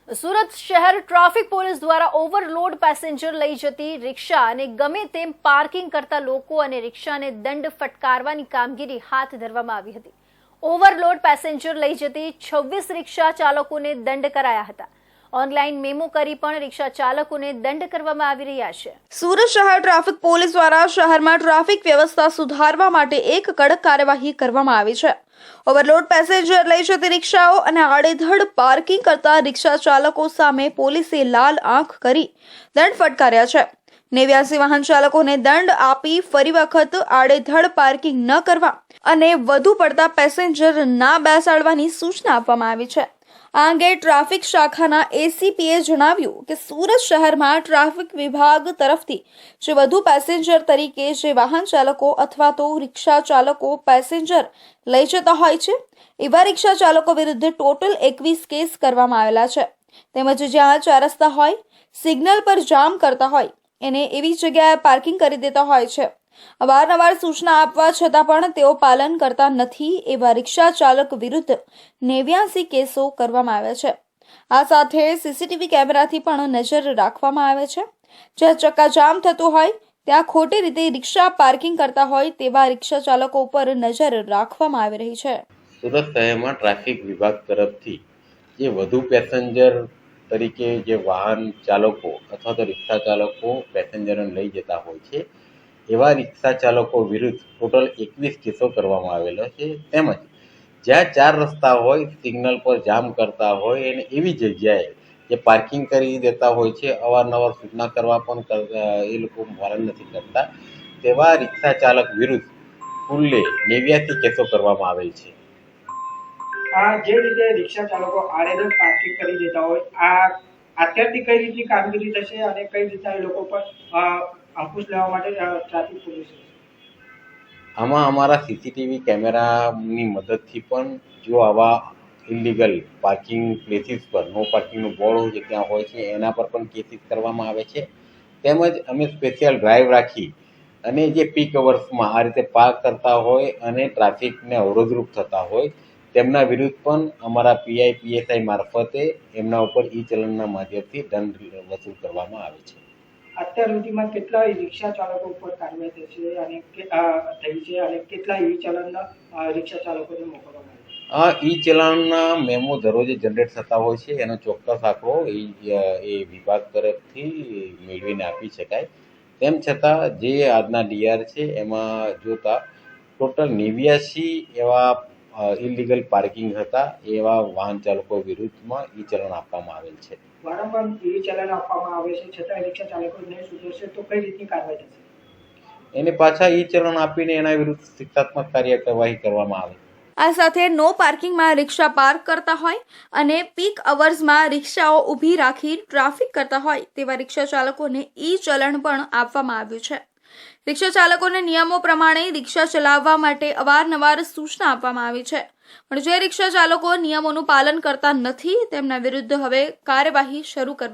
સુરત શહેર traffic police દ્વારા overload passenger લઈ જતી રિક્ષા અને ગમે તેમ પાર્કિંગ કરતા લોકો અને રિક્ષાને દંડ ફટકારવાની કામગીરી હાથ ધરવામાં આવી હતી। ઓવરલોડ પેસેન્જર લઈ જતી 26 રિક્ષા ચાલકોને દંડ કરાયા હતા। ઓનલાઈન મેમો કરી પણ રિક્ષા ચાલકોને દંડ કરવામાં આવી રહ્યા છે। સુરત શહેર ટ્રાફિક પોલીસ દ્વારા શહેરમાં ટ્રાફિક વ્યવસ્થા સુધારવા માટે એક કડક કાર્યવાહી કરવામાં આવી છે। ઓવરલોડ પેસેન્જર લઈ જતી રિક્ષાઓ અને આડેધડ પાર્કિંગ કરતા રિક્ષા ચાલકો સામે પોલીસે લાલ આંખ કરી દંડ ફટકાર્યા છે। 89 વાહન ચાલકોને દંડ આપી ફરી વખત આડેધડ પાર્કિંગ ન કરવા અને વધુ પડતા પેસેન્જર ના બેસાડવાની સૂચના આપવામાં આવી છે। આ અંગે ટ્રાફિક શાખાના એસીપીએ જણાવ્યું કે સુરત શહેરમાં ટ્રાફિક વિભાગ તરફથી જે વધુ પેસેન્જર તરીકે જે વાહન ચાલકો અથવા તો રિક્ષા ચાલકો પેસેન્જર લઈ જતા હોય છે એવા રિક્ષા ચાલકો વિરુદ્ધ ટોટલ 21 કેસ કરવામાં આવેલા છે। તેમજ જ્યાં 4 રસ્તા હોય, સિગ્નલ પર જામ કરતા હોય એને એવી જગ્યાએ પાર્કિંગ કરી દેતા હોય છે। અવારનવાર સૂચના આપવા છતાં પણ તેઓ પાલન કરતા નથી એવા રિક્ષા ચાલક વિરુદ્ધ 89 કેસો કરવામાં આવ્યા છે। આ સાથે સીસીટીવી કેમેરાથી પણ નજર રાખવામાં આવે છે। જ્યાં ચક્કાજામ થતું હોય ત્યાં ખોટી રીતે રિક્ષા પાર્કિંગ કરતા હોય તેવા રિક્ષા ચાલકો ઉપર નજર રાખવામાં આવી રહી છે। સુરત શહેરમાં ટ્રાફિક વિભાગ તરફથી જે વધુ પેસેન્જર તરીકે જે વાહન ચાલકો અથવા તો રિક્ષા ચાલકો પેસેન્જરોને લઈ જતા હોય છે એવા રિક્ષા ચાલકો વિરુદ્ધ ટોટલ 21 કેસો કરવામાં આવેલો છે। તેમજ જ્યાં 4 રસ્તા હોય, સિગ્નલ પર જામ કરતા હોય અને એવી જગ્યાએ જે પાર્કિંગ કરી દેતા હોય છે, અવારનવાર સૂચના કરવા પણ એ લોકો પાલન નથી કરતા તેવા રિક્ષા ચાલક વિરુદ્ધ કુલ્લે 89 કેસો કરવામાં આવેલ છે। આ જે રીતે રિક્ષા ચાલકો આડેધડ પાર્કિંગ કરી દેતા હોય, આ અત્યારથી કઈ રીતની કામગીરી થશે અને કઈ રીતના એ લોકો પર અંકુશ લેવા માટે ટ્રાફિક પોલીસ આમાં અમારા સીસીટીવી કેમેરાની મદદથી પણ જો આવા ઇલીગલ પાર્કિંગ પ્લેસીસ પર નો પાર્કિંગનું બોર્ડ જે ત્યાં હોય છે એના પર પણ કેસીસ કરવામાં આવે છે। તેમજ અમે સ્પેશિયલ ડ્રાઈવ રાખી અને જે પીક અવર્સમાં આ રીતે પાર્ક કરતા હોય અને ટ્રાફિકને અવરોધરૂપ થતા હોય તેમના વિરુદ્ધ પણ અમારા પીઆઈ પીએસઆઈ મારફતે એમના ઉપર ઈ ચલણના માધ્યમથી દંડ વસૂલ કરવામાં આવે છે। અત્યાર સુધીમાં કેટલા રિક્ષા ચાલકો ઉપર કાર્યવાહી થશે અને થઈ છે અને કેટલા ઈ ચલણના રિક્ષા ચાલકોને મોકલવામાં આવે? ઈ ચલણના મેમો દરરોજે જનરેટ થતા હોય છે, એનો ચોક્કસ આંકડો એ વિભાગ તરફથી મેળવીને આપી શકાય। તેમ છતાં જે આજના ડીઆર છે એમાં જોતા ટોટલ 89 એવા ઇલીગલ પાર્કિંગ હતા એવા વાહન ચાલકો વિરુદ્ધમાં ઈ ચલણ આપવામાં આવેલ છે। વારંવાર ઈ ચલણ આપવામાં આવે છે છતાં રિક્ષા ચાલકો નહીં સુધરશે તો કઈ રીતની કાર્યવાહી થશે? એને પાછા ઈ ચલણ આપીને એના વિરુદ્ધ શિક્ષાત્મક કાર્યવાહી કરવામાં આવે। આ સાથે નો પાર્કિંગમાં રિક્ષા પાર્ક કરતા હોય અને પીક અવર્સમાં રિક્ષાઓ ઊભી રાખી ટ્રાફિક કરતા હોય તેવા રિક્ષા ચાલકોને ઈ ચલણ પણ આપવામાં આવ્યું છે। રિક્ષા ચાલકોને નિયમો પ્રમાણે રિક્ષા ચલાવવા માટે અવારનવાર સૂચના આપવામાં આવી છે, પણ જે રિક્ષા ચાલકો નિયમોનું પાલન કરતા નથી તેમના વિરુદ્ધ હવે કાર્યવાહી શરૂ કરવામાં